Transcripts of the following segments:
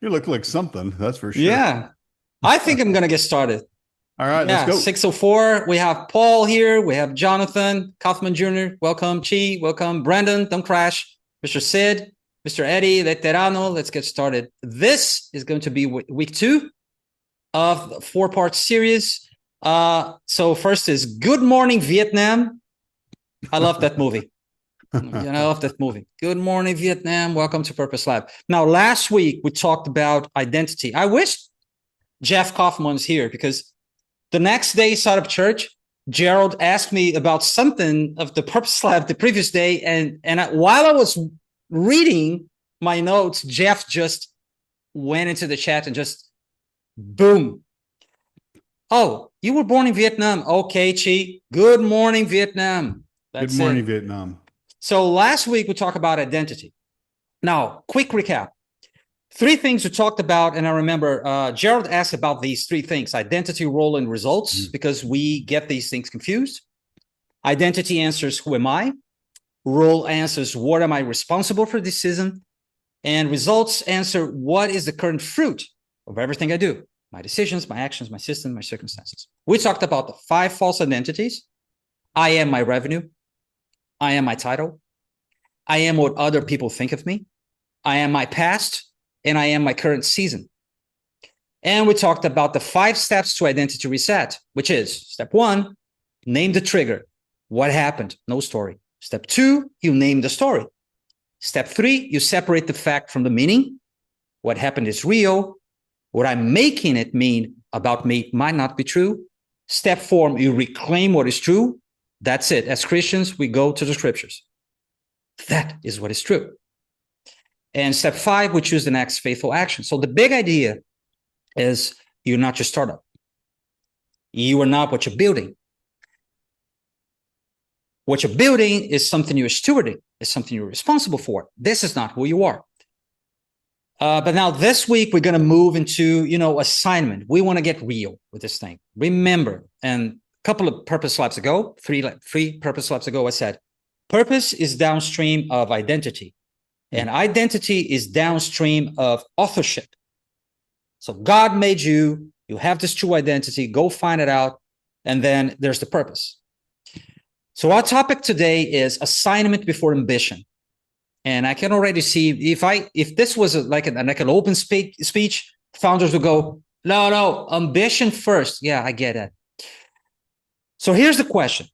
You look like something, that's for sure. Yeah, I think I'm gonna get started. All right, let's Yeah, go. 6:04. We have Paul here. We have Jonathan Kaufman Jr. Welcome, Chi. Welcome, Brandon. Don't crash. Mr. Sid, Mr. Eddie, Veterano. Let's get started. This is going to be week 2 of the 4-part series. So first is Good Morning Vietnam. I love that movie. I love that movie. Good Morning Vietnam. Welcome to Purpose Lab. Now, last week we talked about identity. I wish Jeff Kaufman was here because the next day, side of church, Gerald asked me about something of the Purpose Lab the previous day, and while I was reading my notes, Jeff just went into the chat and just boom. Oh, you were born in Vietnam. Okay, Chi. Good morning, Vietnam. Good morning, Vietnam. So last week we talked about identity. Now, quick recap. 3 things we talked about, and I remember Gerald asked about these 3 things: identity, role, and results, because we get these things confused. Identity answers, who am I? Role answers, what am I responsible for this season? And results answer, what is the current fruit of everything I do? My decisions, my actions, my system, my circumstances. We talked about the 5 false identities. I am my revenue. I am my title. I am what other people think of me. I am my past. And I am my current season. And we talked about the 5 steps to identity reset, which is step 1, name the trigger. What happened? No story. Step 2, you name the story. Step 3, you separate the fact from the meaning. What happened is real. What I'm making it mean about me might not be true. Step 4, you reclaim what is true. That's it. As Christians, we go to the scriptures. That is what is true. And step 5, we choose the next faithful action. So the big idea is you're not your startup. You are not what you're building. What you're building is something you're stewarding, is something you're responsible for. This is not who you are. But now this week, we're going to move into, assignment. We want to get real with this thing. Remember, and a couple of Purpose Labs ago, three Purpose Labs ago, I said, purpose is downstream of identity. And identity is downstream of authorship. So God made you. You have this true identity. Go find it out. And then there's the purpose. So our topic today is assignment before ambition. And I can already see if this was like an open speech, founders would go, no, ambition first. Yeah, I get it. So here's the question.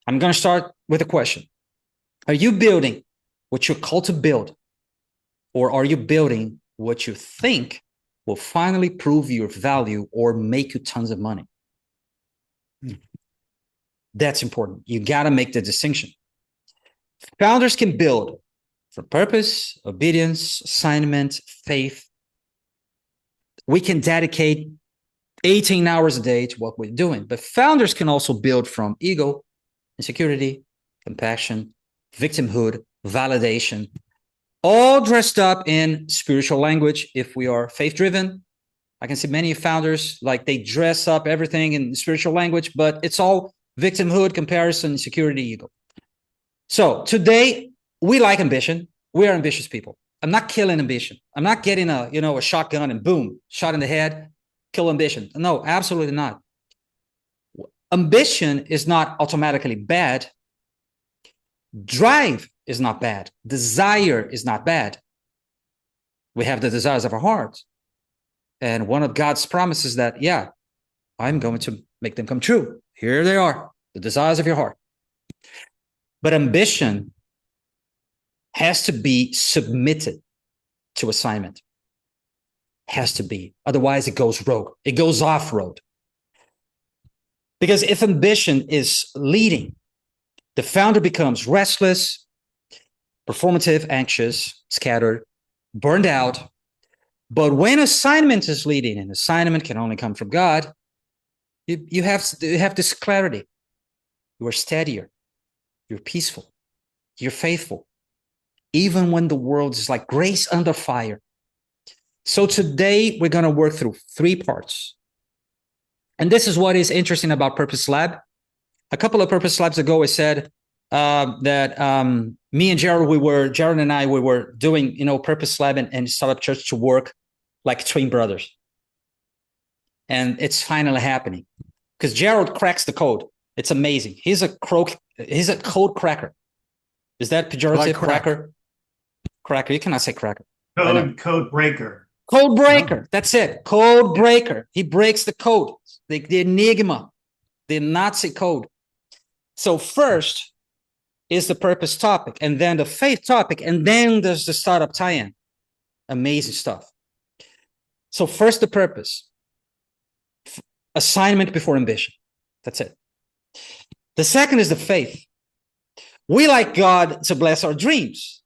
I'm going to start with a question. Are you building what you're called to build, or are you building what you think will finally prove your value or make you tons of money? That's important. You got to make the distinction. Founders can build for purpose, obedience, assignment, faith. We can dedicate 18 hours a day to what we're doing, but founders can also build from ego, insecurity, compassion, victimhood, validation, all dressed up in spiritual language. If we are faith-driven, I can see many founders, like they dress up everything in spiritual language, but it's all victimhood, comparison, insecurity, ego. So today, we like ambition. We are ambitious people. I'm not killing ambition. I'm not getting a shotgun and boom, shot in the head, kill ambition. No, absolutely not. Ambition is not automatically bad. Drive is not bad. Desire is not bad. We have the desires of our heart. And one of God's promises that, I'm going to make them come true. Here they are, the desires of your heart. But ambition has to be submitted to assignment. Has to be. Otherwise, it goes rogue. It goes off-road. Because if ambition is leading, the founder becomes restless, performative, anxious, scattered, burned out. But when assignment is leading, and assignment can only come from God, you have this clarity. You are steadier. You're peaceful. You're faithful. Even when the world is like grace under fire. So today we're going to work through 3 parts. And this is what is interesting about Purpose Lab. A couple of Purpose Labs ago, I said that me and Gerald, Gerald and I, we were doing, Purpose Lab and Startup Church to work like twin brothers. And it's finally happening because Gerald cracks the code. It's amazing. He's a code cracker. Is that pejorative? Like cracker? Cracker. You cannot say cracker. Code breaker. Code breaker. That's it. Code breaker. He breaks the code. The enigma, the Nazi code. So first is the purpose topic, and then the faith topic, and then there's the startup tie-in. Amazing stuff. So first the purpose. Assignment before ambition. That's it. The second is the faith. We like God to bless our dreams.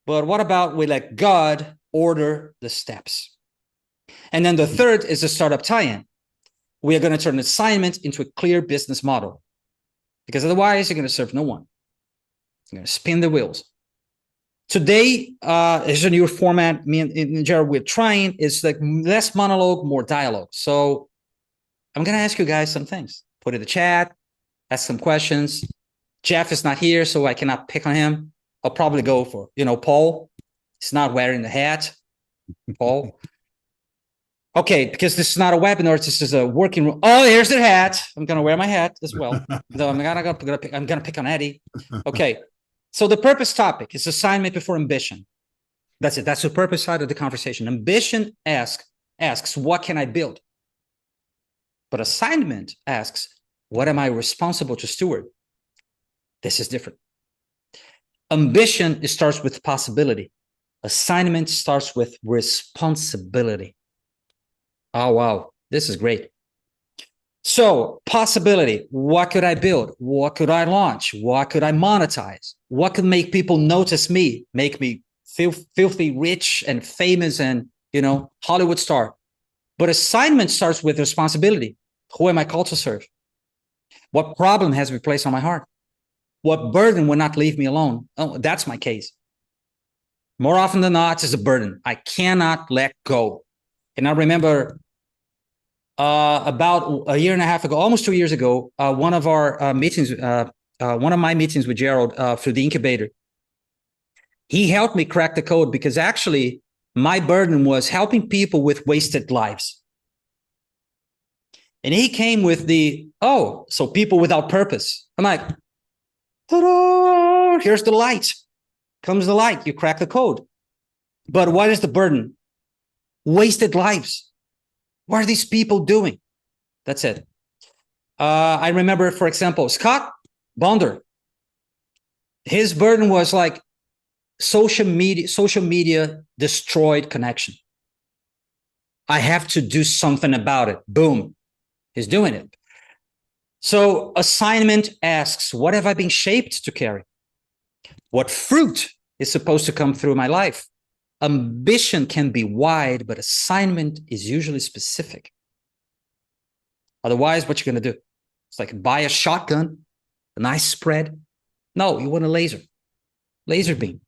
But what about we let God order the steps? And then the third is the startup tie-in. We are going to turn assignment into a clear business model. Because otherwise, you're going to serve no one. You're going to spin the wheels. Today, is a new format. Me and Gerald, we're trying. It's like less monologue, more dialogue. So I'm going to ask you guys some things. Put it in the chat. Ask some questions. Jeff is not here, so I cannot pick on him. I'll probably go for, Paul. He's not wearing the hat. Paul. Okay, because this is not a webinar. This is a working room. Oh, here's the hat. I'm going to wear my hat as well. Though I'm going to pick on Eddie. Okay. So the purpose topic is assignment before ambition. That's it. That's the purpose side of the conversation. Ambition asks, what can I build? But assignment asks, what am I responsible to steward? This is different. Ambition starts with possibility. Assignment starts with responsibility. Oh, wow. This is great. So possibility, what could I build? What could I launch? What could I monetize? What could make people notice me, make me filthy rich and famous and, Hollywood star? But assignment starts with responsibility. Who am I called to serve? What problem has been placed on my heart? What burden will not leave me alone? Oh, that's my case. More often than not, it's a burden. I cannot let go. And I remember about a year and a half ago, almost 2 years ago, one of our meetings, one of my meetings with Gerald through the incubator, he helped me crack the code because actually my burden was helping people with wasted lives. And he came with so people without purpose. I'm like, ta-da! Here's the light. Comes the light. You crack the code. But what is the burden? Wasted lives. What are these people doing? That's it. I remember, for example, Scott Bonder. His burden was like social media destroyed connection. I have to do something about it. Boom. He's doing it. So assignment asks, what have I been shaped to carry? What fruit is supposed to come through my life? Ambition can be wide, but assignment is usually specific. Otherwise, what you're going to do? It's like buy a shotgun, a nice spread. No, you want a laser beam.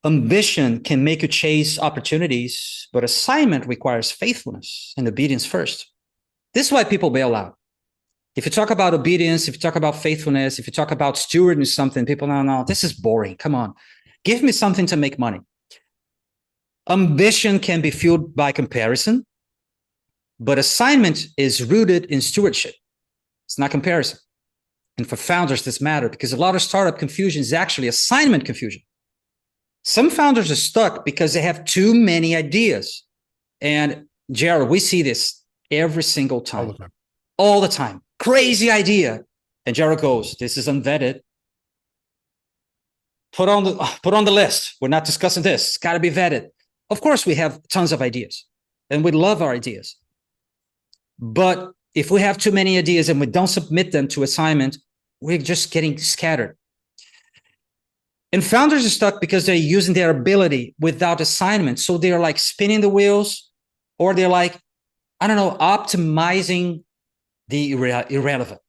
Ambition can make you chase opportunities, but assignment requires faithfulness and obedience first. This is why people bail out. If you talk about obedience, if you talk about faithfulness, if you talk about stewarding something, people, no, this is boring. Come on. Give me something to make money. Ambition can be fueled by comparison, but assignment is rooted in stewardship. It's not comparison. And for founders, this matters because a lot of startup confusion is actually assignment confusion. Some founders are stuck because they have too many ideas. And Gerald, we see this every single time. All the time. Crazy idea. And Gerald goes, this is unvetted. Put on the list. We're not discussing this. It's got to be vetted. Of course, we have tons of ideas and we love our ideas. But if we have too many ideas and we don't submit them to assignment, we're just getting scattered. And founders are stuck because they're using their ability without assignment. So they're like spinning the wheels, or they're like, I don't know, optimizing the irrelevant.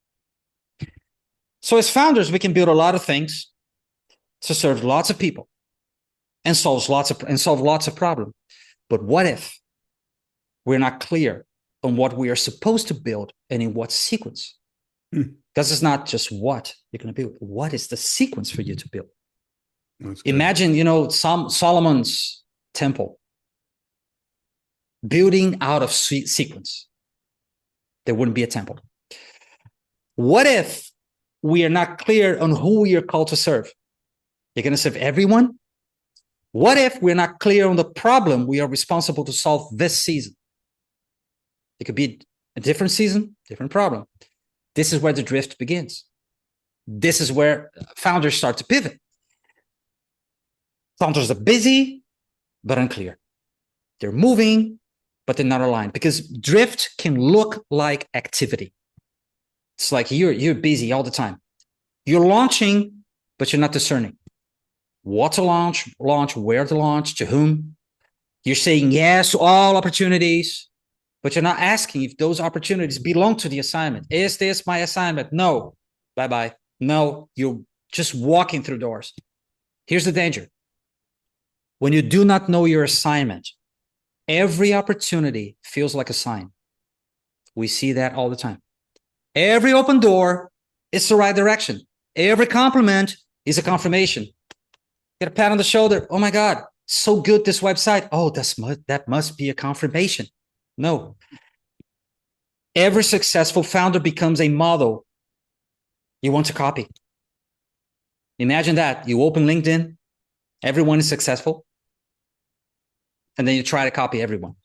So as founders, we can build a lot of things to serve lots of people and solve lots of problems. But what if we're not clear on what we are supposed to build and in what sequence? Because it's not just what you're going to build. What is the sequence for you to build? Imagine, Solomon's temple. building out of sequence. There wouldn't be a temple. What if we are not clear on who we are called to serve? You're going to serve everyone? What if we're not clear on the problem we are responsible to solve this season? It could be a different season, different problem. This is where the drift begins. This is where founders start to pivot. Founders are busy, but unclear. They're moving, but they're not aligned, because drift can look like activity. It's like you're busy all the time. You're launching, but you're not discerning. What to launch, where to launch, to whom. You're saying yes to all opportunities, but you're not asking if those opportunities belong to the assignment. Is this my assignment? No. Bye-bye. No, you're just walking through doors. Here's the danger. When you do not know your assignment, every opportunity feels like a sign. We see that all the time. Every open door is the right direction. Every compliment is a confirmation. Get a pat on the shoulder. Oh my God, so good, this website. Oh, that must be a confirmation. No. Every successful founder becomes a model you want to copy. Imagine that. You open LinkedIn, everyone is successful, and then you try to copy everyone.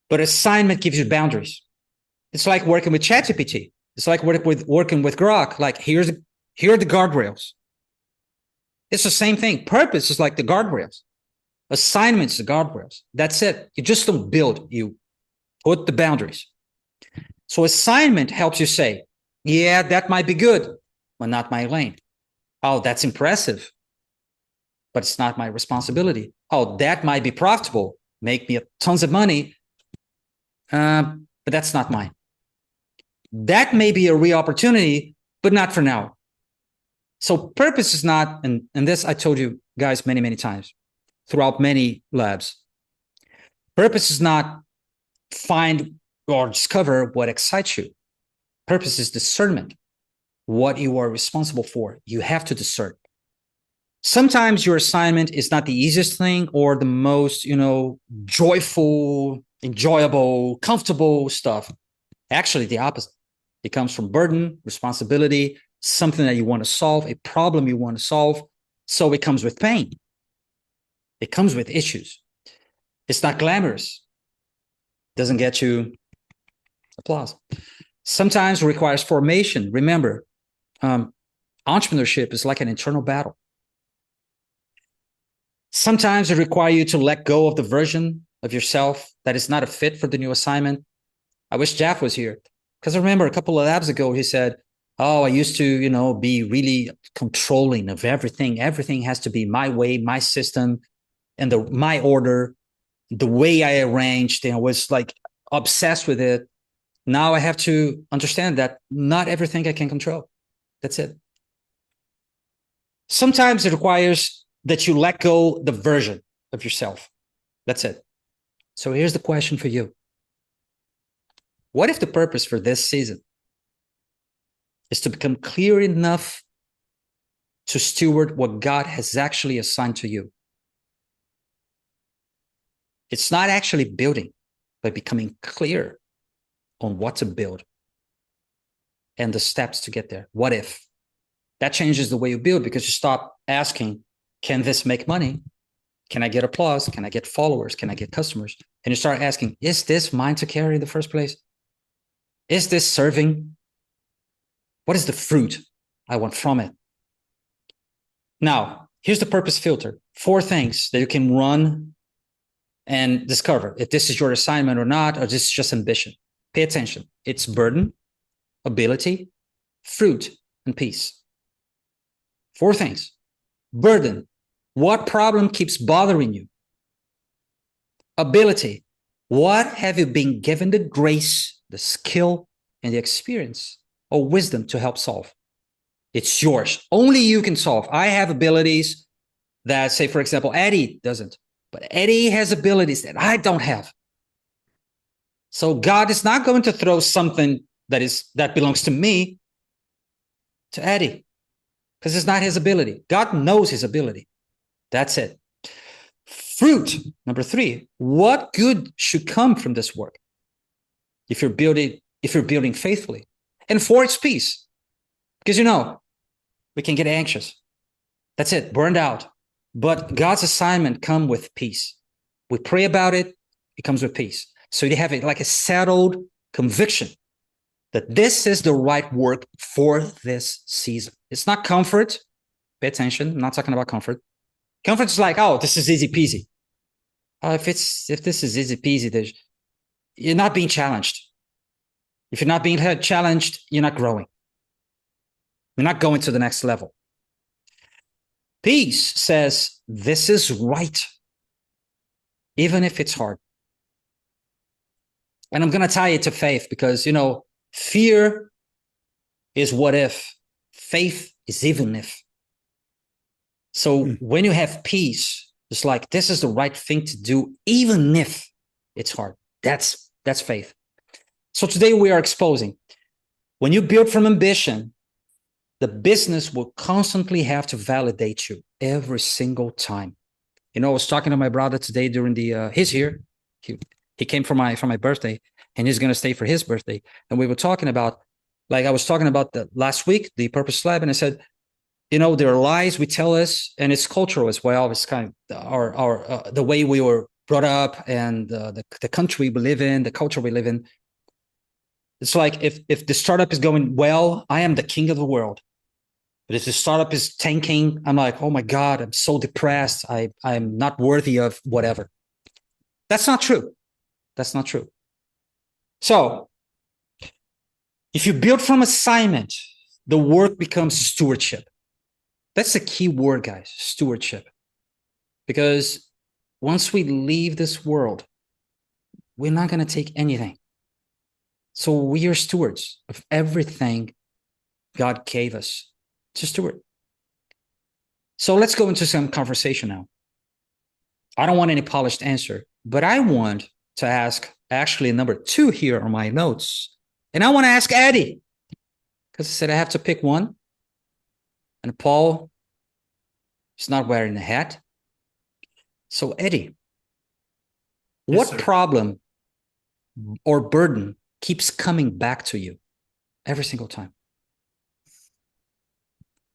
But assignment gives you boundaries. It's like working with ChatGPT. It's like working with Grok. Like, here are the guardrails. It's the same thing. Purpose is like the guardrails. Assignments, the guardrails. That's it. You just don't build. You put the boundaries. So assignment helps you say, yeah, that might be good, but not my lane. Oh, that's impressive, but it's not my responsibility. Oh, that might be profitable, make me tons of money, but that's not mine. That may be a real opportunity, but not for now. So purpose is not, and this I told you guys many, many times throughout many labs. Purpose is not find or discover what excites you. Purpose is discernment. What you are responsible for, you have to discern. Sometimes your assignment is not the easiest thing or the most, joyful, enjoyable, comfortable stuff. Actually, the opposite. It comes from burden, responsibility, something that you want to solve, a problem you want to solve. So it comes with pain. It comes with issues. It's not glamorous. Doesn't get you applause. Sometimes it requires formation. Remember, entrepreneurship is like an internal battle. Sometimes it requires you to let go of the version of yourself that is not a fit for the new assignment. I wish Jeff was here, because I remember a couple of labs ago, he said, oh, I used to, be really controlling of everything. Everything has to be my way, my system, and my order, the way I arranged, and I was like obsessed with it. Now I have to understand that not everything I can control. That's it. Sometimes it requires that you let go the version of yourself. That's it. So here's the question for you. What if the purpose for this season is to become clear enough to steward what God has actually assigned to you? It's not actually building, but becoming clear on what to build and the steps to get there. What if? That changes the way you build, because you stop asking, can this make money? Can I get applause? Can I get followers? Can I get customers? And you start asking, is this mine to carry in the first place? Is this serving? What is the fruit I want from it? Now, here's the purpose filter. 4 things that you can run and discover if this is your assignment or not, or this is just ambition. Pay attention. It's burden, ability, fruit, and peace. 4 things. Burden. What problem keeps bothering you? Ability. What have you been given the grace, the skill, and the experience or wisdom to help solve? It's yours. Only you can solve. I have abilities that, say, for example, Eddie doesn't. But Eddie has abilities that I don't have. So God is not going to throw something that belongs to me to Eddie, because it's not his ability. God knows his ability. That's it. Fruit, number 3. What good should come from this work if you're building faithfully? And 4, it's peace. Because we can get anxious. That's it, burned out. But God's assignment comes with peace. We pray about it, it comes with peace. So you have like a settled conviction that this is the right work for this season. It's not comfort. Pay attention. I'm not talking about comfort. Comfort is like, oh, this is easy peasy. If this is easy peasy, you're not being challenged. If you're not being challenged, you're not growing. You're not going to the next level. Peace says, this is right, even if it's hard. And I'm going to tie it to faith because, fear is what if, faith is even if. So when you have peace, it's like, this is the right thing to do, even if it's hard. That's faith. So today we are exposing, when you build from ambition, the business will constantly have to validate you every single time. I was talking to my brother today during he's here. He came for my birthday, and he's going to stay for his birthday. And we were talking about, I was talking about the last week, the Purpose Lab, and I said, there are lies we tell us, and it's cultural as well. It's kind of our the way we were brought up, and the country we live in, the culture we live in. It's like if the startup is going well, I am the king of the world. But if the startup is tanking, I'm like, oh my God, I'm so depressed. I'm not worthy of whatever. That's not true. That's not true. So if you build from assignment, the work becomes stewardship. That's the key word, guys, stewardship. Because once we leave this world, we're not going to take anything. So we are stewards of everything God gave us to steward. So let's go into some conversation now. I don't want any polished answer, but I want to ask actually number 2 here on my notes. And I want to ask Eddie, because I said I have to pick one. And Paul is not wearing a hat. So Eddie, what problem or burden keeps coming back to you every single time?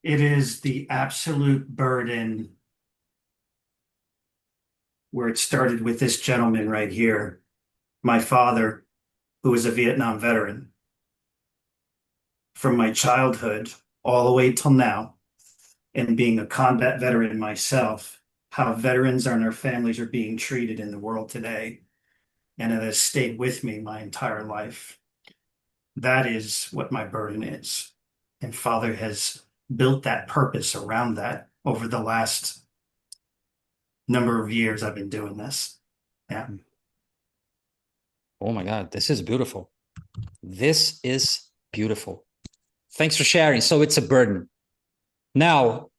It is the absolute burden where it started with this gentleman right here, my father, who was a Vietnam veteran. From my childhood all the way till now, and being a combat veteran myself, how veterans and their families are being treated in the world today. And it has stayed with me my entire life. That is what my burden is. And Father has built that purpose around that over the last number of years I've been doing this. Yeah. Oh my God, this is beautiful. This is beautiful. Thanks for sharing. So it's a burden. Now,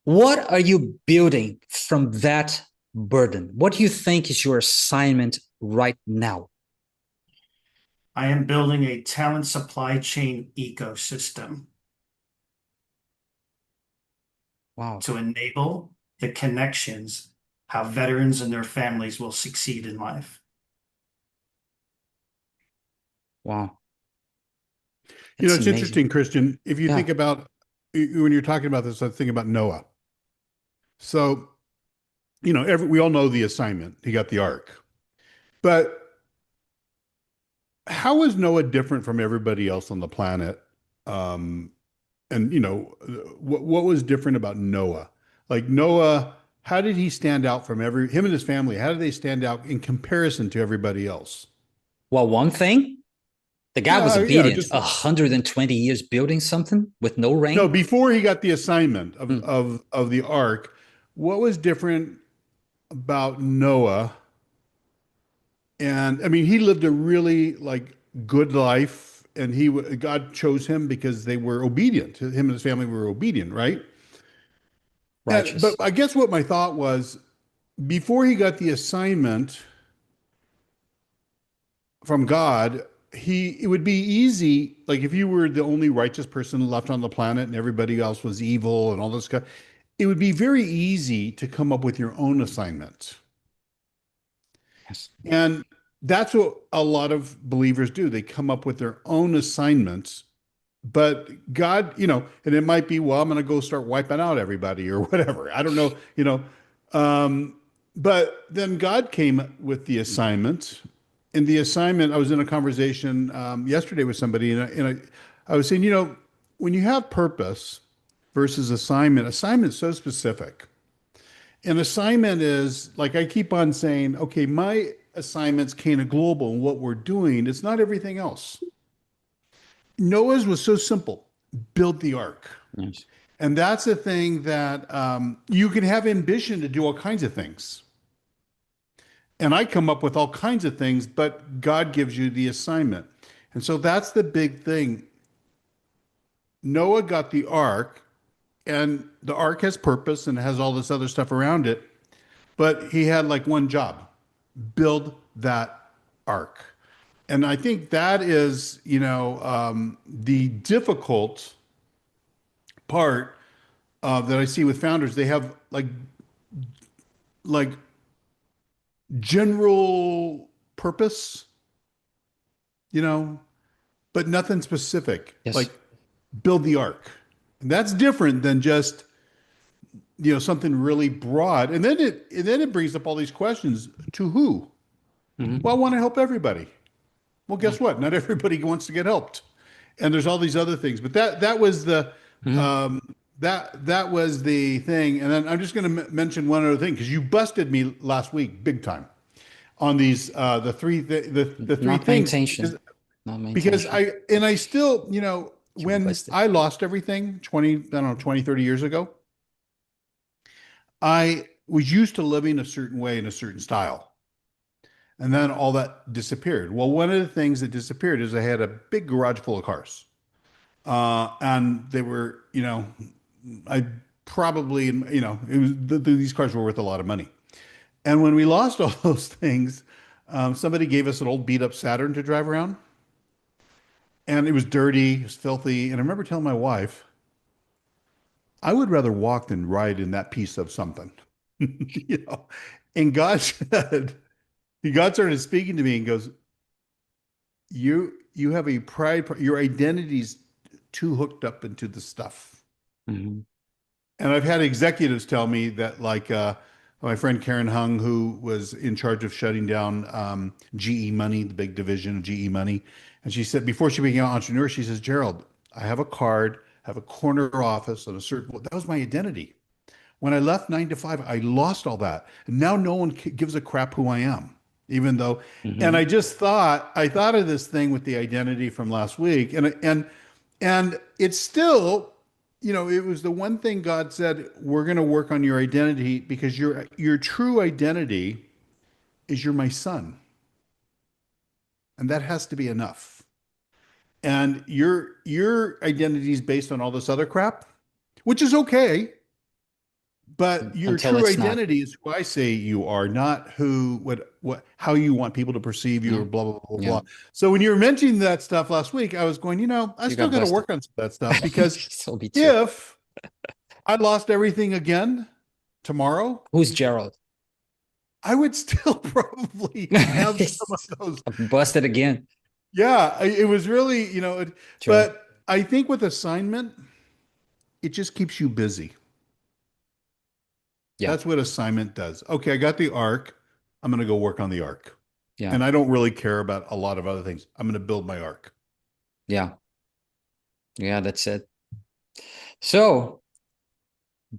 what are you building from that burden? What do you think is your assignment right now? I am building a talent supply chain ecosystem. Wow. To enable the connections, how veterans and their families will succeed in life. Wow. It's amazing. Interesting, Christian. If you think about, when you're talking about this, I think about Noah. So, we all know the assignment. He got the ark. But how is Noah different from everybody else on the planet? And, what was different about Noah? Like Noah, how did he stand out from him and his family? How did they stand out in comparison to everybody else? Well, one thing, the guy was obedient. 120 years building something with no rain. No, before he got the assignment of the ark, what was different about Noah? And I mean, he lived a really good life, and God chose him because they were obedient. Him and his family were obedient, right? Righteous. But I guess what my thought was, before he got the assignment from God, it would be easy, like if you were the only righteous person left on the planet and everybody else was evil and all this stuff, it would be very easy to come up with your own assignments. Yes. And that's what a lot of believers do. They come up with their own assignments, but God, and it might be, well, I'm going to go start wiping out everybody or whatever. I don't know. Um, but then God came with the assignment. And the assignment, I was in a conversation yesterday with somebody, I was saying, when you have purpose versus assignment's so specific. An assignment is like I keep on saying, okay, my assignment's CanaGlobal and what we're doing, it's not everything else. Noah's was so simple, build the ark. Yes. And that's a thing that you can have ambition to do all kinds of things. And I come up with all kinds of things, but God gives you the assignment. And so that's the big thing. Noah got the ark, and the ark has purpose and has all this other stuff around it, but he had like one job, build that ark. And I think that is, the difficult part that I see with founders. They have like general purpose, but nothing specific. Yes. Like build the ark. And that's different than just something really broad. And then it brings up all these questions. To who? Mhm. Well, I want to help everybody. Well, guess what? Not everybody wants to get helped. And there's all these other things. But that was the that was the thing. And then I'm just going to mention one other thing because you busted me last week big time on these the three Not my things intention. Not my because intention. I still, when busted. I lost everything 20, 30 years ago, I was used to living a certain way in a certain style. And then all that disappeared. Well, one of the things that disappeared is I had a big garage full of cars. And they were, I probably, it was these cars were worth a lot of money. And when we lost all those things, somebody gave us an old beat up Saturn to drive around. And it was dirty, it was filthy. And I remember telling my wife, I would rather walk than ride in that piece of something. And God said, God started speaking to me and goes, you have a pride, your identity's too hooked up into the stuff. Mhm. And I've had executives tell me that, like my friend Karen Hung, who was in charge of shutting down GE Money, the big division of GE Money. And she said, before she became an entrepreneur, she says, Gerald, I have a card, I have a corner office and a certain, that was my identity. When I left 9 to 5, I lost all that. And now no one gives a crap who I am, even though, and I thought of this thing with the identity from last week. And it's still, it was the one thing God said, we're going to work on your identity because your true identity is you're my son. And that has to be enough. And your identity is based on all this other crap, which is okay. But your Until true it's not. identity is who I say you are, not how you want people to perceive you, Yeah. or blah, blah, blah, Yeah. blah. So when you were mentioning that stuff last week, I was going, I You still got got to busted. work on some of that stuff because So me too. if I lost everything again tomorrow, Who's Gerald? I would still probably have some of those. I'm busted again. Yeah, it was really, True. but I think with assignment, it just keeps you busy. Yeah. That's what assignment does. Okay, I got the arc. I'm going to go work on the arc. Yeah. And I don't really care about a lot of other things. I'm going to build my arc. Yeah. Yeah, that's it. So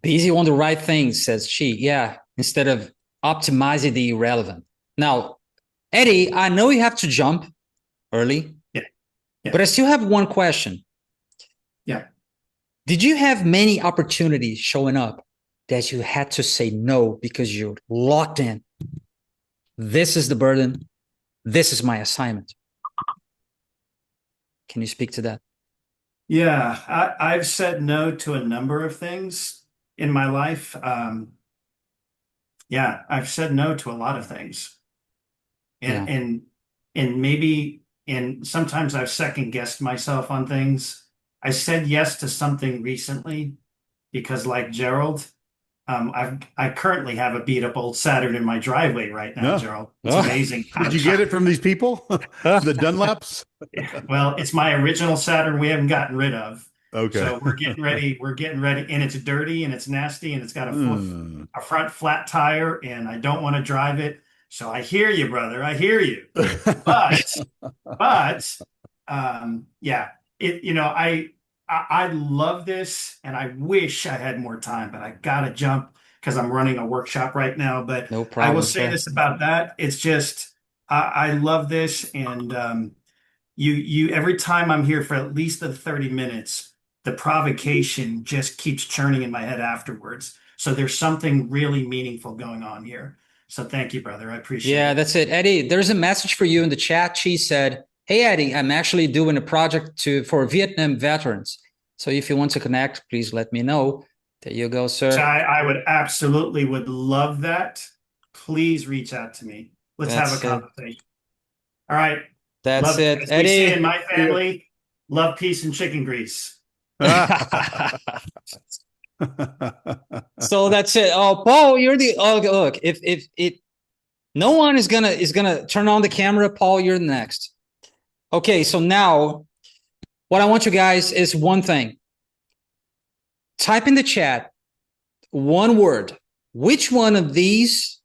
busy on the right things, says she. Yeah. Instead of optimizing the irrelevant. Now, Eddie, I know you have to jump early. Yeah. Yeah. But I still have one question. Yeah. Did you have many opportunities showing up that you had to say no because you're locked in? This is the burden. This is my assignment. Can you speak to that? Yeah, I've said no to a number of things in my life. Yeah, I've said no to a lot of things. Yeah. And maybe sometimes I've second guessed myself on things. I said yes to something recently because, like Gerald, I currently have a beat up old Saturn in my driveway right now, No. Gerald. It's Oh. amazing. Did you get it from these people? The Dunlaps? Well, it's my original Saturn we haven't gotten rid of. Okay. So we're getting ready. We're getting ready, and it's dirty and it's nasty and it's got a front flat tire, and I don't want to drive it. So I hear you, brother. I hear you. But yeah, I love this, and I wish I had more time, but I gotta jump because I'm running a workshop right now. But No I problem, will say sir. this about that: it's just I love this, and you every time I'm here for at least the 30 minutes, the provocation just keeps churning in my head afterwards. So there's something really meaningful going on here. So thank you, brother. I appreciate Yeah, it. that's it. Eddie, there's a message for you in the chat. She said, "Hey, Eddie, I'm actually doing a project for Vietnam veterans. So if you want to connect, please let me know." There you go, sir. I would absolutely would love that. Please reach out to me. Let's have a conversation. All right. That's Love, it. as we say in Eddie. my family, love, peace, and chicken grease. So that's it. Oh, Paul, you're the look. If no one is gonna turn on the camera, Paul, you're the next. Okay, so now what I want you guys is one thing. Type in the chat one word. Which one of these?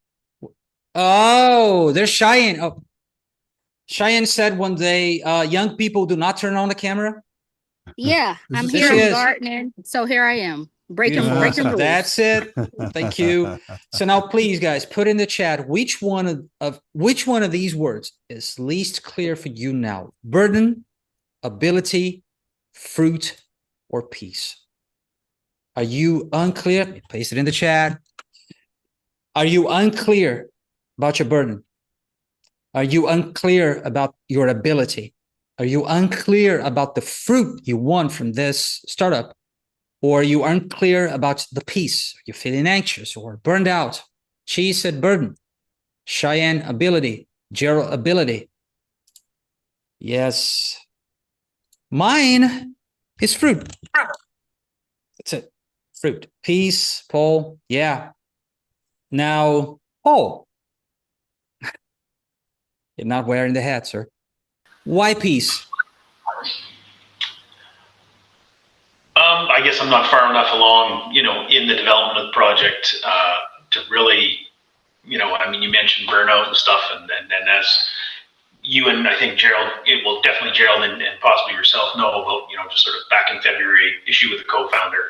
Oh, there's Cheyenne. Oh, Cheyenne said one day, young people do not turn on the camera. Yeah, I'm There here. she I'm is. gardening. So here I am. Breaking Beautiful. rules. That's it. Thank you. So now, please, guys, put in the chat which one of these words is least clear for you now: burden, ability, fruit, or peace. Are you unclear? Paste it in the chat. Are you unclear about your burden? Are you unclear about your ability? Are you unclear about the fruit you want from this startup? Or are you unclear about the peace? Are you feeling anxious or burned out? She said burden. Cheyenne, ability. Gerald, ability. Yes. Mine is fruit. That's it. Fruit. Peace, Paul. Yeah. Now, Paul. You're not wearing the hat, sir. Why peace? I guess I'm not far enough along, in the development of the project to really, I mean, you mentioned burnout and stuff, and as you and I think Gerald, definitely Gerald and possibly yourself know about, just sort of back in February, issue with the co-founder,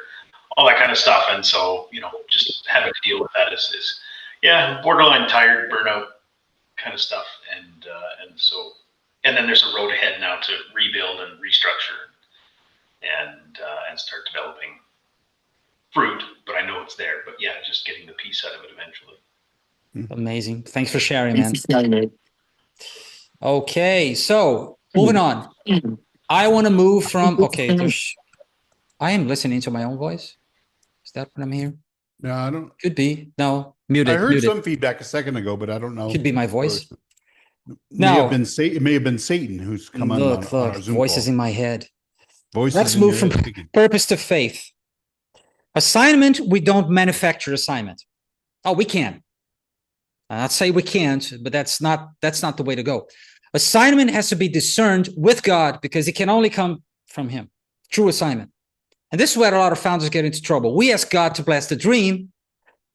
all that kind of stuff, and so, just having to deal with that is borderline tired, burnout kind of stuff, and then there's a road ahead now to rebuild and restructure and start developing fruit, but I know it's there. But yeah, just getting the piece out of it eventually. Amazing. Thanks for sharing, man. Okay, so moving on. I want to move from, I am listening to my own voice. Is that what I'm hearing? No, I don't. Could be. No, muted. I heard muted. some feedback a second ago, but I don't know. Could be my voice. It Now, may have been Satan who's come on our Zoom voices call. in my head. Voices Let's in move your from head speaking. purpose to faith. Assignment, we don't manufacture assignment. Oh, we can. I'll not say we can't, but that's not the way to go. Assignment has to be discerned with God because it can only come from him. True assignment. And this is where a lot of founders get into trouble. We ask God to bless the dream,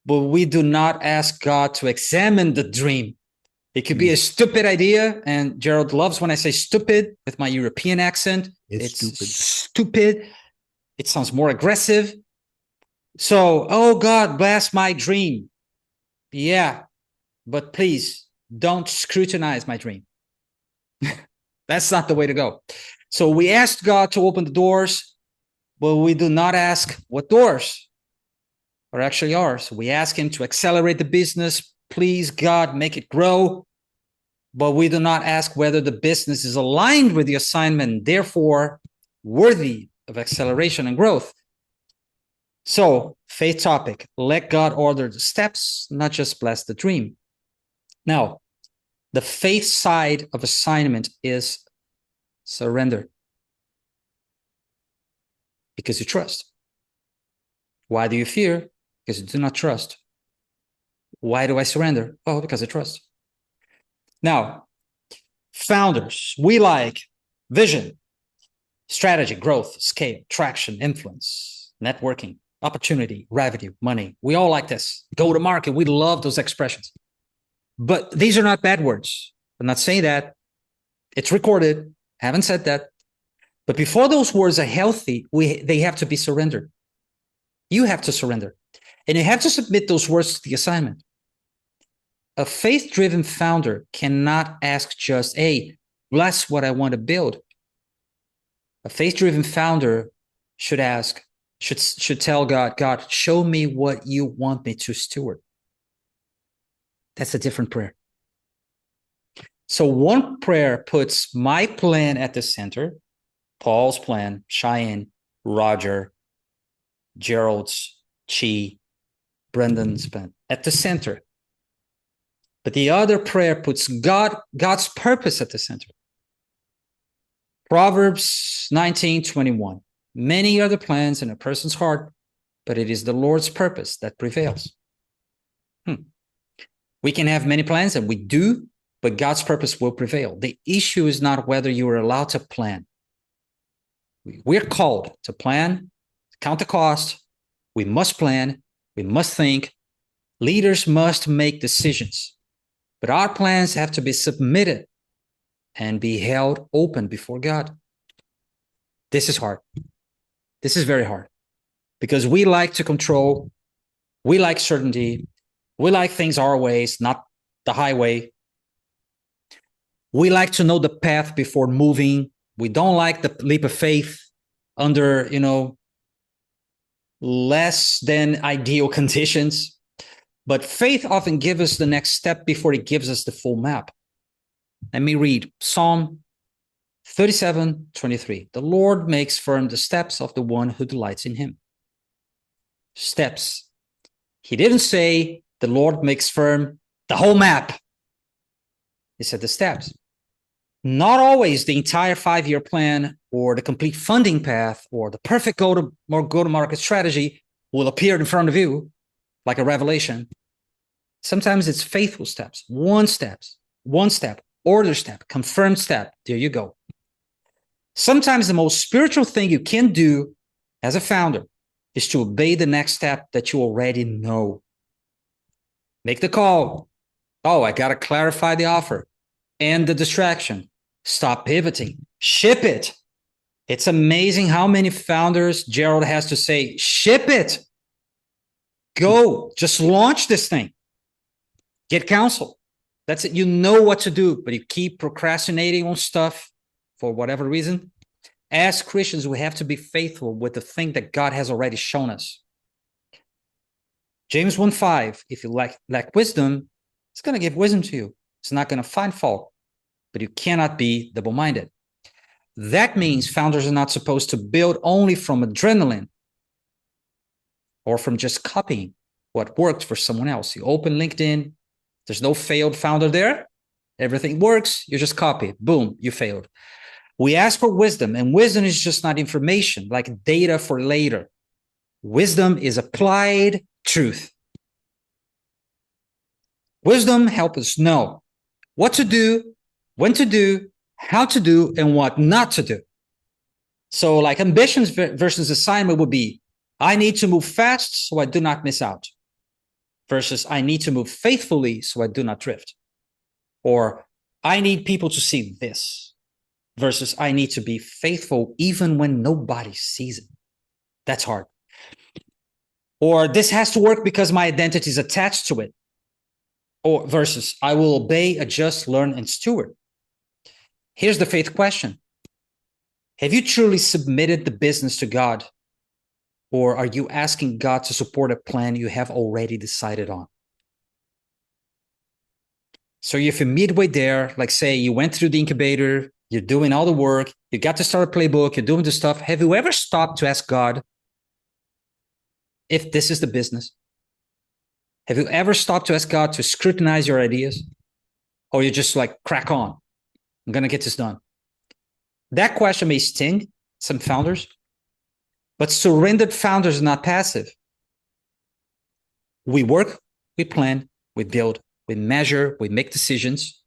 but we do not ask God to examine the dream. It could be a stupid idea, and Gerald loves when I say stupid with my European accent. It's stupid. It sounds more aggressive. So, oh God, bless my dream. Yeah, but please don't scrutinize my dream. That's not the way to go. So we asked God to open the doors, but we do not ask what doors are actually ours. We ask him to accelerate the business. Please, God, make it grow. But we do not ask whether the business is aligned with the assignment, therefore worthy of acceleration and growth. So, faith topic, let God order the steps, not just bless the dream. Now, the faith side of assignment is surrender. Because you trust. Why do you fear? Because you do not trust. Why do I surrender? Oh, because I trust. Now, founders, we like vision, strategy, growth, scale, traction, influence, networking, opportunity, revenue, money. We all like this. Go to market. We love those expressions. But these are not bad words. I'm not saying that. It's recorded. Haven't said that. But before those words are healthy, they have to be surrendered. You have to surrender. And you have to submit those words to the assignment. A faith-driven founder cannot ask just, hey, bless what I want to build. A faith-driven founder should ask, should tell God, God, show me what you want me to steward. That's a different prayer. So one prayer puts my plan at the center, Paul's plan, Cheyenne, Roger, Gerald's, Chi, Brendan's plan, at the center. But the other prayer puts God's purpose at the center. Proverbs 19:21. Many are the plans in a person's heart, but it is the Lord's purpose that prevails. We can have many plans, and we do, but God's purpose will prevail. The issue is not whether you are allowed to plan. We're called to plan, count the cost. We must plan. We must think. Leaders must make decisions. But our plans have to be submitted and be held open before God. This is hard. This is very hard because we like to control. We like certainty. We like things our ways, not the highway. We like to know the path before moving. We don't like the leap of faith under, less than ideal conditions. But faith often gives us the next step before it gives us the full map. Let me read Psalm 37:23. The Lord makes firm the steps of the one who delights in him. Steps. He didn't say the Lord makes firm the whole map. He said the steps. Not always the entire 5-year plan or the complete funding path or the perfect go-to-market strategy will appear in front of you like a revelation. Sometimes it's faithful steps, one step, order step, confirmed step. There you go. Sometimes the most spiritual thing you can do as a founder is to obey the next step that you already know. Make the call. Oh, I got to clarify the offer. End the distraction. Stop pivoting. Ship it. It's amazing how many founders Gerald has to say, ship it. Go. Just launch this thing. Get counsel. That's it. You know what to do, but you keep procrastinating on stuff for whatever reason. As Christians, we have to be faithful with the thing that God has already shown us. James 1:5, if you lack wisdom, it's going to give wisdom to you. It's not going to find fault, but you cannot be double-minded. That means founders are not supposed to build only from adrenaline or from just copying what worked for someone else. You open LinkedIn, there's no failed founder there. Everything works, you just copy. Boom, you failed. We ask for wisdom, and wisdom is just not information, like data for later. Wisdom is applied truth. Wisdom helps us know what to do, when to do, how to do, and what not to do. So like ambitions versus assignment would be, I need to move fast so I do not miss out, versus I need to move faithfully so I do not drift. Or I need people to see this, versus I need to be faithful even when nobody sees it. That's hard. Or this has to work because my identity is attached to it. Or versus I will obey, adjust, learn, and steward. Here's the faith question. Have you truly submitted the business to God? Or are you asking God to support a plan you have already decided on? So if you're midway there, like say you went through the incubator, you're doing all the work, you got to start a playbook, you're doing the stuff. Have you ever stopped to ask God if this is the business? Have you ever stopped to ask God to scrutinize your ideas? Or you just like, crack on, I'm going to get this done? That question may sting some founders, but surrendered founders are not passive. We work, we plan, we build, we measure, we make decisions.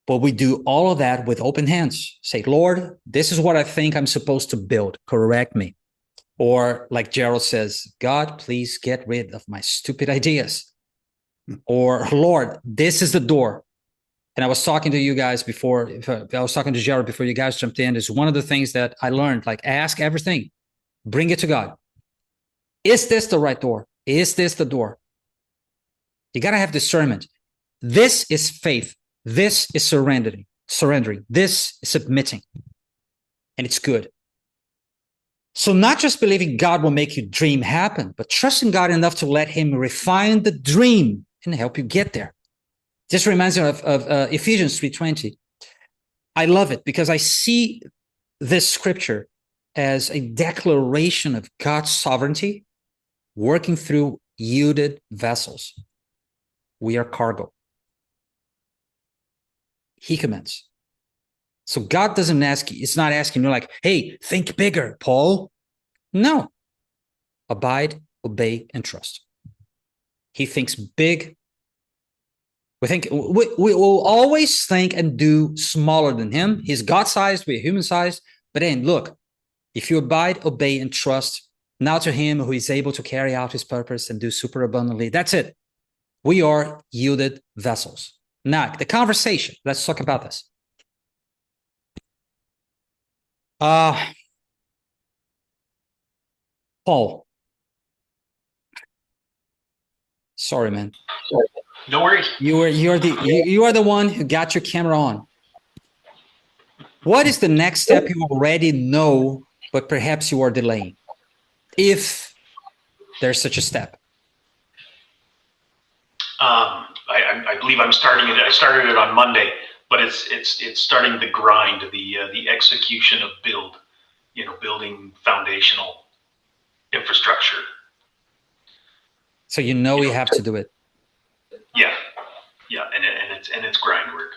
But we do all of that with open hands. Say, Lord, this is what I think I'm supposed to build. Correct me. Or like Gerald says, God, please get rid of my stupid ideas. Or Lord, this is the door. And I was talking to you guys before, I was talking to Gerald before you guys jumped in. Is one of the things that I learned, like ask everything, bring it to God. Is this the right door? Is this the door? You got to have discernment. This is faith. This is surrendering. This is submitting. And it's good. So not just believing God will make your dream happen, but trusting God enough to let him refine the dream and help you get there. This reminds me of Ephesians 3:20. I love it because I see this scripture as a declaration of God's sovereignty working through yielded vessels. We are cargo. He commands. So God doesn't ask you, it's not asking you like, hey, think bigger, Paul. No. Abide, obey, and trust. He thinks big. We will always think and do smaller than him. He's God-sized, we're human-sized. But then look, if you abide, obey, and trust, now to him who is able to carry out his purpose and do super abundantly, that's it. We are yielded vessels. Now, the conversation, let's talk about this. Paul. Sorry, man. No worries. You are the one who got your camera on. What is the next step you already know, but perhaps you are delaying? If there's such a step. I believe I'm starting it. I started it on Monday, but it's starting the grind, the execution of building foundational infrastructure. So you have to do it. Yeah, and it's grind work.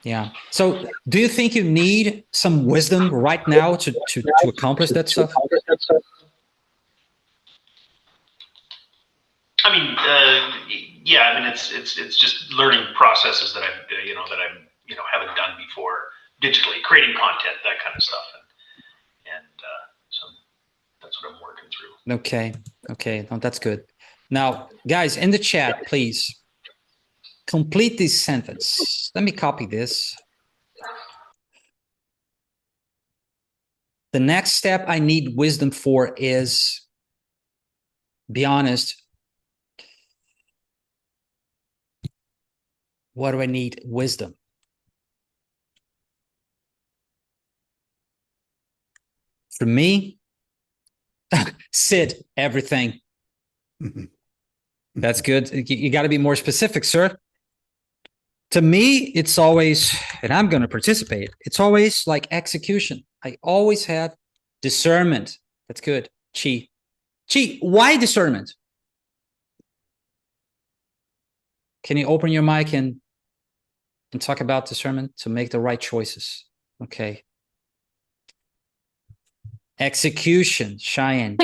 Yeah. So do you think you need some wisdom right now to accomplish that stuff? I mean, yeah. I mean, it's just learning processes that I haven't done before digitally, creating content, that kind of stuff, and so that's what I'm working through. Okay. No, that's good. Now, guys, in the chat, please complete this sentence. Let me copy this. The next step I need wisdom for is, be honest, what do I need wisdom? For me, Sid, everything. That's good. You got to be more specific, sir. To me, it's always, and I'm going to participate, it's always like execution. I always had discernment. That's good. Chi, why discernment? Can you open your mic and talk about discernment to make the right choices? Okay. Execution, Cheyenne.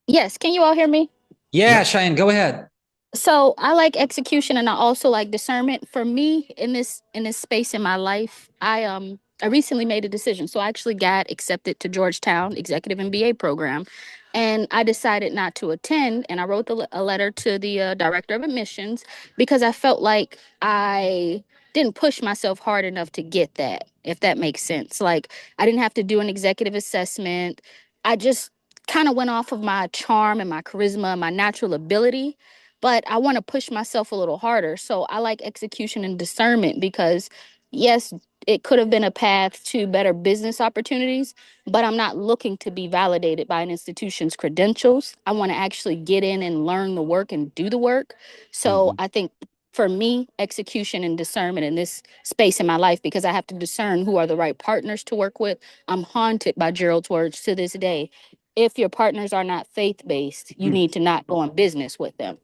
Yes, can you all hear me? Yeah, Cheyenne, go ahead. So I like execution and I also like discernment. For me, in this space in my life, I recently made a decision. So I actually got accepted to Georgetown Executive MBA program, and I decided not to attend. And I wrote a letter to the director of admissions because I felt like I didn't push myself hard enough to get that, if that makes sense. Like I didn't have to do an executive assessment. I just kind of went off of my charm and my charisma and my natural ability, but I want to push myself a little harder. So I like execution and discernment because, yes, it could have been a path to better business opportunities, but I'm not looking to be validated by an institution's credentials. I want to actually get in and learn the work and do the work. So I think for me, execution and discernment in this space in my life, because I have to discern who are the right partners to work with. I'm haunted by Gerald's words to this day. If your partners are not faith-based, you need to not go in business with them.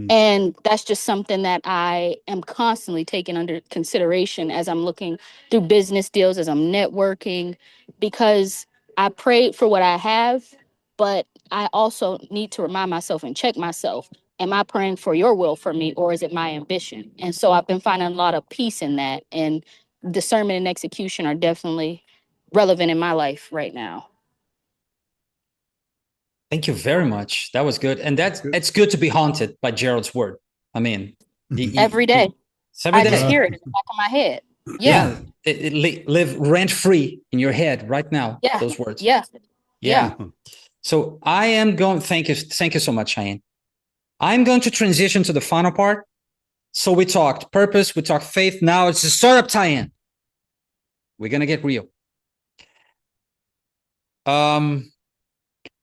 And that's just something that I am constantly taking under consideration as I'm looking through business deals, as I'm networking, because I prayed for what I have, but I also need to remind myself and check myself. Am I praying for your will for me, or is it my ambition? And so I've been finding a lot of peace in that, and discernment and execution are definitely relevant in my life right now. Thank you very much. That was good. And it's good to be haunted by Gerald's word. I mean, every day. It's every I day. just hear it in the back of my head. Yeah. It live rent free in your head right now. Yeah. Those words. Yeah. So I am going, thank you so much, Cheyenne. I'm going to transition to the final part. So we talked purpose, we talked faith. Now it's a startup tie-in. We're going to get real.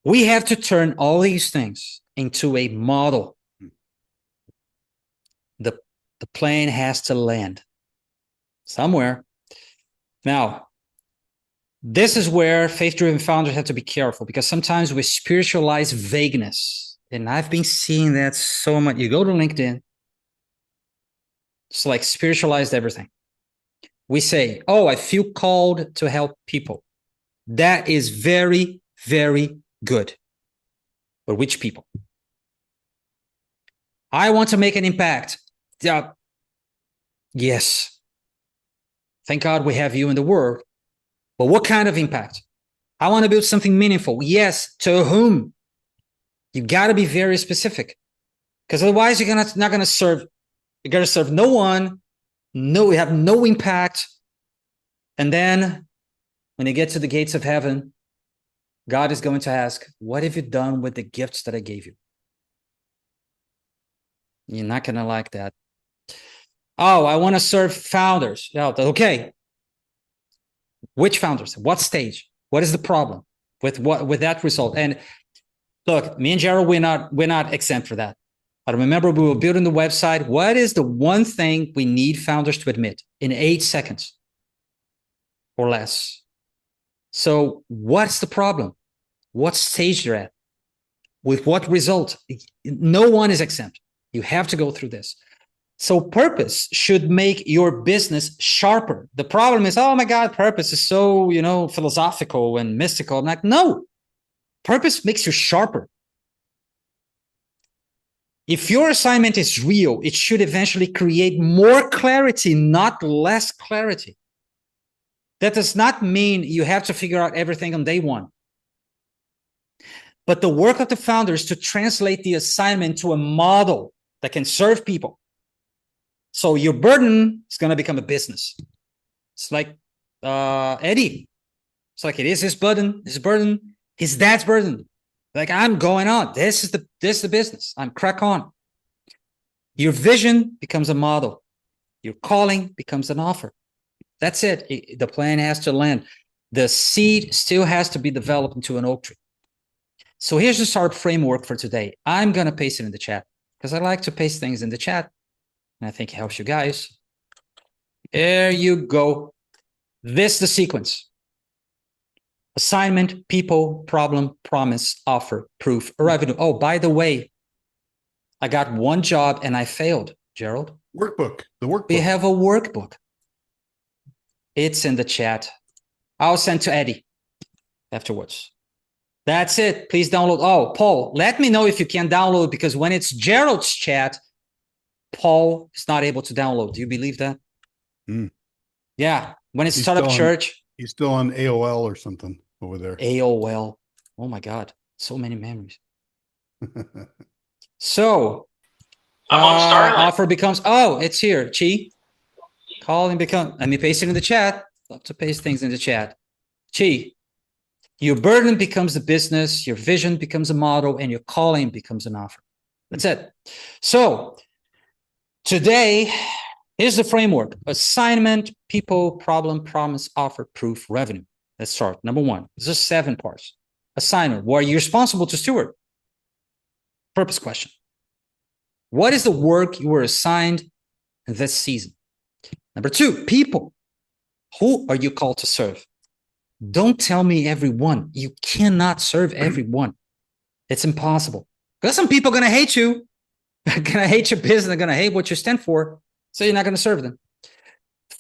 We have to turn all these things into a model. The plane has to land somewhere. Now, this is where faith-driven founders have to be careful, because sometimes we spiritualize vagueness. And I've been seeing that so much. You go to LinkedIn, it's like spiritualized everything. We say, oh, I feel called to help people. That is very, very good. But which people? I want to make an impact. Yes. Thank God we have you in the world. But what kind of impact? I want to build something meaningful. Yes. To whom? You got to be very specific, because otherwise you're not going to serve. You're going to serve no one. No, you have no impact. And then when you get to the gates of heaven, God is going to ask, what have you done with the gifts that I gave you? You're not going to like that. Oh, I want to serve founders. Okay. Which founders? What stage? What is the problem with that result? And look, me and Gerald, we're not exempt for that. I remember we were building the website. What is the one thing we need founders to admit in 8 seconds or less? So what's the problem? What stage they're at? With what result? No one is exempt. You have to go through this. So purpose should make your business sharper. The problem is, oh my God, purpose is so, philosophical and mystical. I'm like, no, purpose makes you sharper. If your assignment is real, it should eventually create more clarity, not less clarity. That does not mean you have to figure out everything on day one. But the work of the founder is to translate the assignment to a model that can serve people. So your burden is going to become a business. It's like Eddie. It's like it is his burden, his dad's burden. Like, I'm going on. This is the business. I'm crack on. Your vision becomes a model. Your calling becomes an offer. That's it. The plan has to land. The seed still has to be developed into an oak tree. So here's the startup framework for today. I'm going to paste it in the chat because I like to paste things in the chat. And I think it helps you guys. There you go. This is the sequence. Assignment, people, problem, promise, offer, proof, revenue. Oh, by the way, I got one job and I failed, Gerald. Workbook. The workbook. We have a workbook. It's in the chat. I'll send to Eddie afterwards. That's it. Please download. Oh, Paul, let me know if you can download, because when it's Gerald's chat, Paul is not able to download. Do you believe that? Yeah. When it's startup church. He's still on AOL or something over there. AOL. Oh my God. So many memories. So I'm on Starline. offer becomes, oh, it's here. Chi. Call and become. Let me paste it in the chat. Love to paste things in the chat. Chi. Your burden becomes the business, your vision becomes a model, and your calling becomes an offer. That's it. So today, here's the framework. Assignment, people, problem, promise, offer, proof, revenue. Let's start. Number one. This is 7 parts. Assignment. What are you responsible to steward? Purpose question. What is the work you were assigned this season? Number 2, people. Who are you called to serve? Don't tell me everyone. You cannot serve everyone. It's impossible. Because some people are going to hate you. They're going to hate your business. They're going to hate what you stand for. So you're not going to serve them.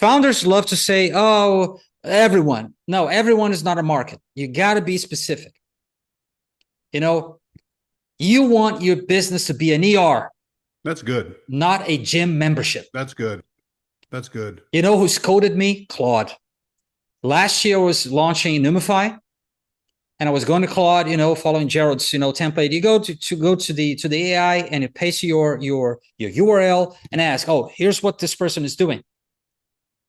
Founders love to say, oh, everyone. No, everyone is not a market. You got to be specific. You know, you want your business to be an ER. That's good. Not a gym membership. That's good. That's good. You know who's coded me? Claude. Last year I was launching Numify, and I was going to Claude, following Gerald's, template. You go to the AI, and it pastes your URL and ask, oh, here's what this person is doing.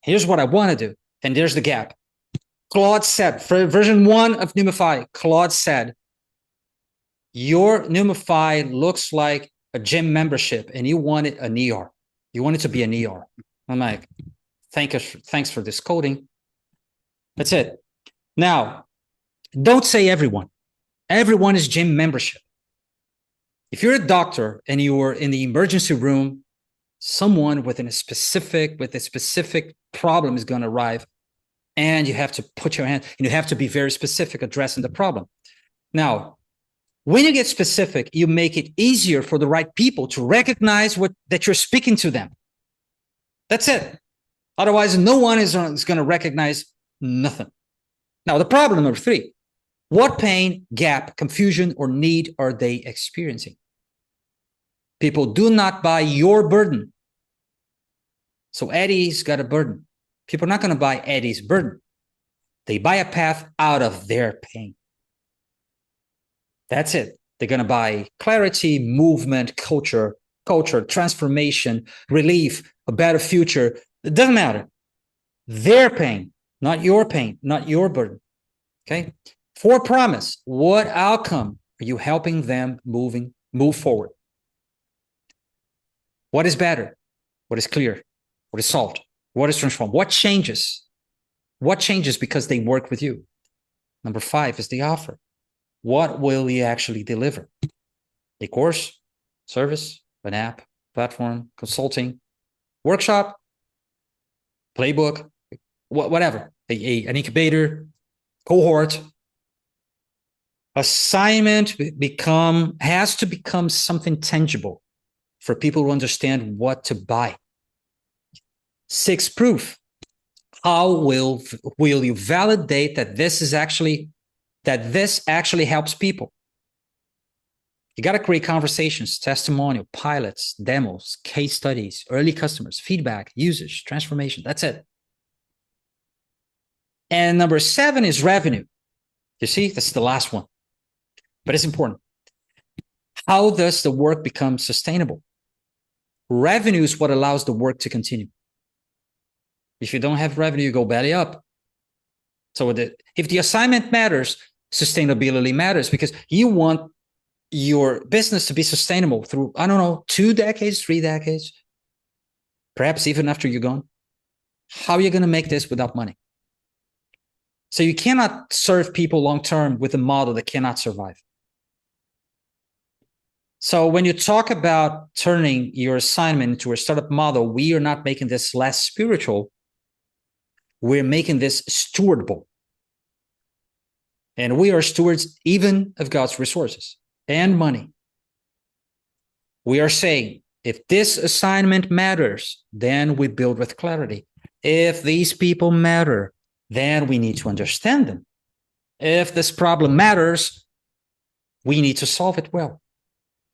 Here's what I want to do. And there's the gap. Claude said, for version 1 of Numify, Claude said, your Numify looks like a gym membership, and you want it an ER. You want it to be an ER. I'm like, thanks for this coding. That's it. Now, don't say everyone. Everyone is gym membership. If you're a doctor and you are in the emergency room, someone with a specific problem is going to arrive, and you have to put your hand, and you have to be very specific addressing the problem. Now, when you get specific, you make it easier for the right people to recognize that you're speaking to them. That's it. Otherwise, no one is going to recognize nothing. Now, the problem number 3, what pain, gap, confusion, or need are they experiencing? People do not buy your burden. So Eddie's got a burden. People are not going to buy Eddie's burden. They buy a path out of their pain. That's it. They're going to buy clarity, movement, culture, transformation, relief, a better future. It doesn't matter. Their pain, not your pain, not your burden. Okay? For promise, what outcome are you helping them move forward? What is better? What is clear? What is solved? What is transformed? What changes? What changes because they work with you? Number 5 is the offer. What will you actually deliver? A course, service, an app, platform, consulting, workshop, playbook, whatever, an incubator, cohort. Assignment has to become something tangible for people to understand what to buy. 6, proof. How will you validate that this actually helps people? You got to create conversations, testimonial, pilots, demos, case studies, early customers, feedback, usage, transformation. That's it. And number 7 is revenue. You see, that's the last one, but it's important. How does the work become sustainable? Revenue is what allows the work to continue. If you don't have revenue, you go belly up. So if the assignment matters, sustainability matters, because you want your business to be sustainable through, 2 decades, 3 decades, perhaps even after you're gone. How are you going to make this without money? So you cannot serve people long-term with a model that cannot survive. So when you talk about turning your assignment into a startup model, we are not making this less spiritual. We're making this stewardable. And we are stewards even of God's resources and money. We are saying, if this assignment matters, then we build with clarity. If these people matter, then we need to understand them. If this problem matters, we need to solve it well.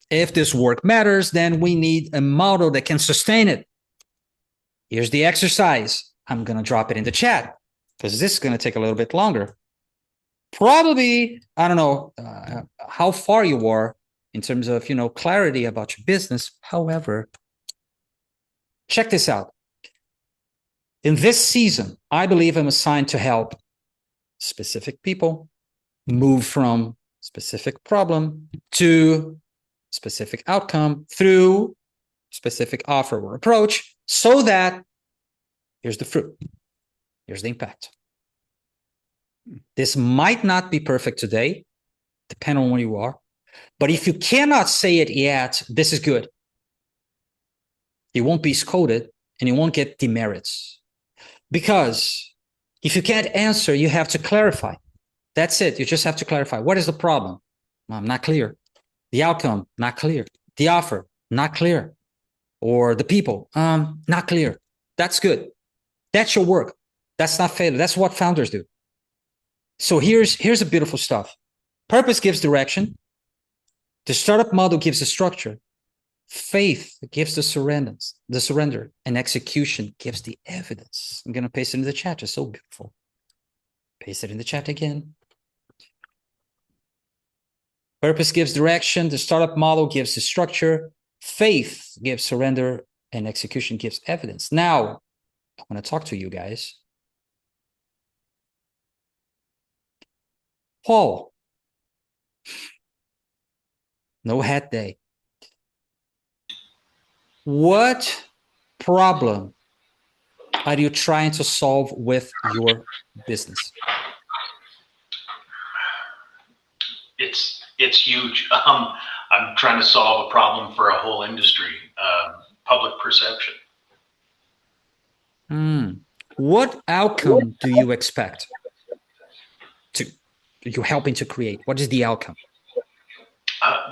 If this work matters, then we need a model that can sustain it. Here's the exercise. I'm going to drop it in the chat because this is going to take a little bit longer. Probably, I don't know how far you are in terms of, clarity about your business. However, check this out. In this season, I believe I'm assigned to help specific people move from specific problem to specific outcome through specific offer or approach, so that here's the fruit, here's the impact. This might not be perfect today, depending on where you are, but if you cannot say it yet, this is good. It won't be coded and you won't get demerits. Because if you can't answer, you have to clarify. That's it. You just have to clarify. What is the problem? I'm not clear. The outcome, not clear. The offer, not clear. Or the people, not clear. That's good. That's your work. That's not failure. That's what founders do. So here's the beautiful stuff. Purpose gives direction. The startup model gives the structure. Faith gives the surrender, and execution gives the evidence. I'm going to paste it in the chat. It's so beautiful. Paste it in the chat again. Purpose gives direction. The startup model gives the structure. Faith gives surrender, and execution gives evidence. Now, I want to talk to you guys. Paul, no hat day. What problem are you trying to solve with your business? It's huge. I'm trying to solve a problem for a whole industry, public perception. What outcome do you expect you're helping to create? What is the outcome?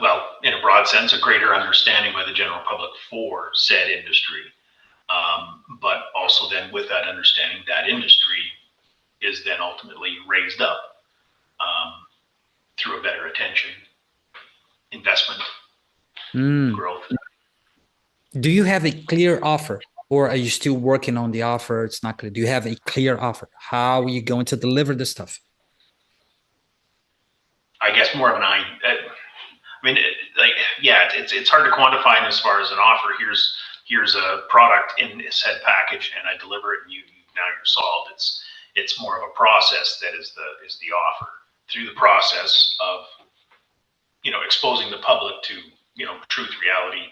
Well, in a broad sense, a greater understanding by the general public for said industry. But also then with that understanding, that industry is then ultimately raised up through a better attention, investment, growth. Do you have a clear offer, or are you still working on the offer? It's not clear. Do you have a clear offer? How are you going to deliver this stuff? I guess more of an it's hard to quantify as far as an offer. Here's a product in said package, and I deliver it, and now you're solved. It's more of a process that is the offer. Through the process of exposing the public to truth, reality,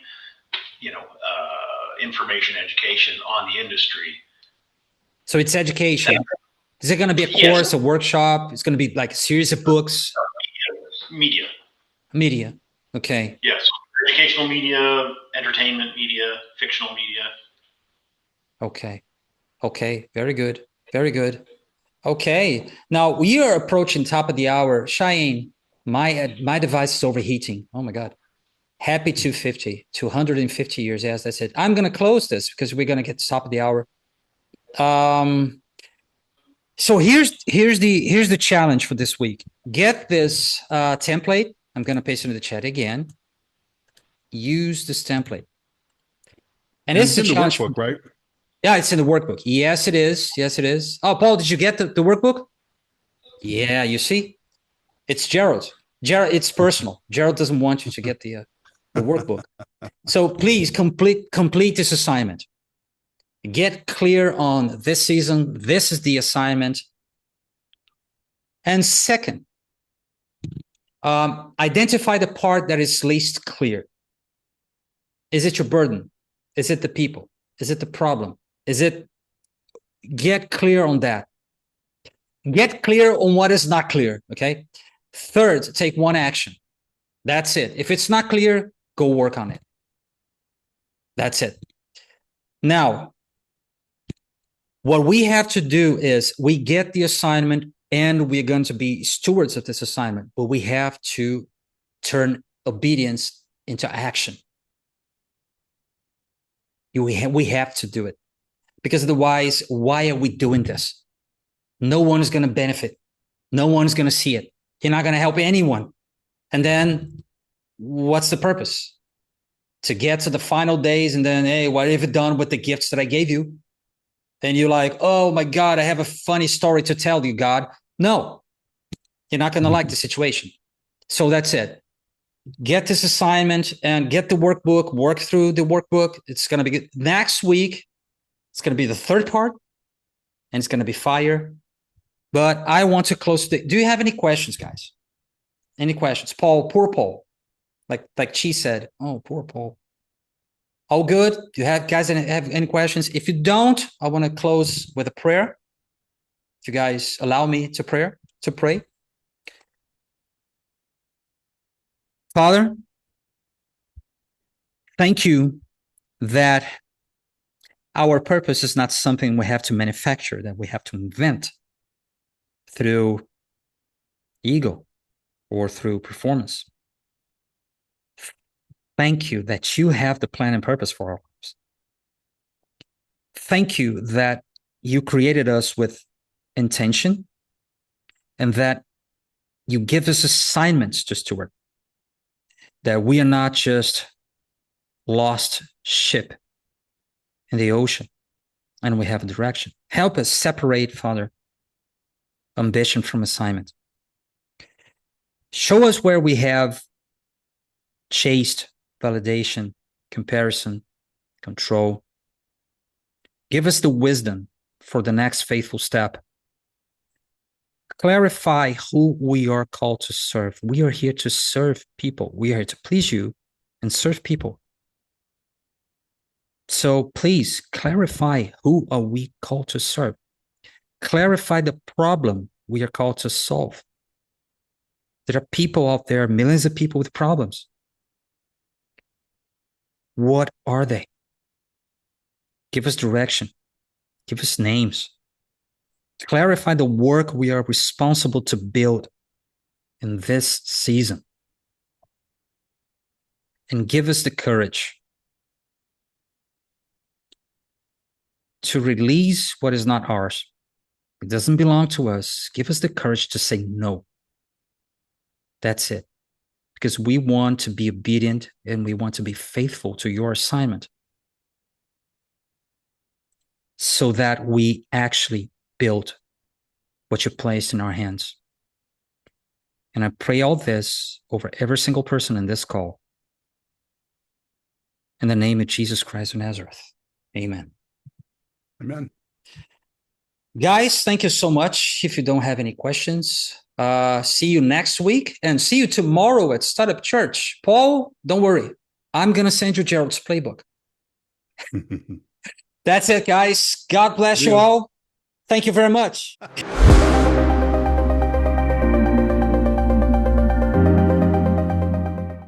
information, education on the industry. So it's education. Is it going to be a course, a workshop? It's going to be like a series of books? Media. Okay. Yes. Educational media, entertainment media, fictional media. Okay. Very good. Okay. Now we are approaching top of the hour. Cheyenne, my device is overheating. Oh my God. Happy 250 years. Yes, that's it. I'm going to close this because we're going to get to top of the hour. So here's the challenge for this week. Get this template. I'm going to paste it in the chat again. Use this template. And it's in the workbook, right? Yeah, it's in the workbook. Yes, it is. Oh, Paul, did you get the workbook? Yeah, you see? It's Gerald. It's personal. Gerald doesn't want you to get the workbook. So please complete this assignment. Get clear on this season. This is the assignment. And second, identify the part that is least clear. Is it your burden? Is it the people? Is it the problem? Get clear on that. Get clear on what is not clear, okay? Third, take one action. That's it. If it's not clear, go work on it. That's it. Now, what we have to do is we get the assignment and we're going to be stewards of this assignment, but we have to turn obedience into action. We have to do it. Because otherwise, why are we doing this? No one is going to benefit. No one is going to see it. You're not going to help anyone. And then what's the purpose? To get to the final days and then, hey, what have you done with the gifts that I gave you? And you're like, oh my God, I have a funny story to tell you, God. No, you're not going to like the situation. So that's it. Get this assignment and get the workbook, work through the workbook. It's going to be good. Next week. It's going to be the third part, and it's going to be fire. But I want to close. Do you have any questions, guys? Any questions? Paul, poor Paul. Like Chi said, oh, poor Paul. All good? Do you have guys have any questions? If you don't, I want to close with a prayer. If you guys allow me to pray. Father, thank you that our purpose is not something we have to manufacture, that we have to invent through ego or through performance. Thank you that you have the plan and purpose for our lives. Thank you that you created us with intention and that you give us assignments to steward. that we are not just lost ship in the ocean, and we have a direction. Help us separate, Father, ambition from assignment. Show us where we have chased validation, comparison, control. Give us the wisdom for the next faithful step. Clarify who we are called to serve. We are here to serve people. We are here to please you and serve people. So please clarify who are we called to serve. Clarify the problem we are called to solve. There are people out there, millions of people with problems. What are they? Give us direction. Give us names. Clarify the work we are responsible to build in this season. And give us the courage to release what is not ours. It doesn't belong to us. Give us the courage to say no. That's it. Because we want to be obedient and we want to be faithful to your assignment so that we actually build what you placed in our hands. And I pray all this over every single person in this call. In the name of Jesus Christ of Nazareth. Amen. Amen. Guys, thank you so much. If you don't have any questions, see you next week and see you tomorrow at Startup Church. Paul, don't worry. I'm going to send you Gerald's playbook. That's it, guys. God bless you all. Thank you very much.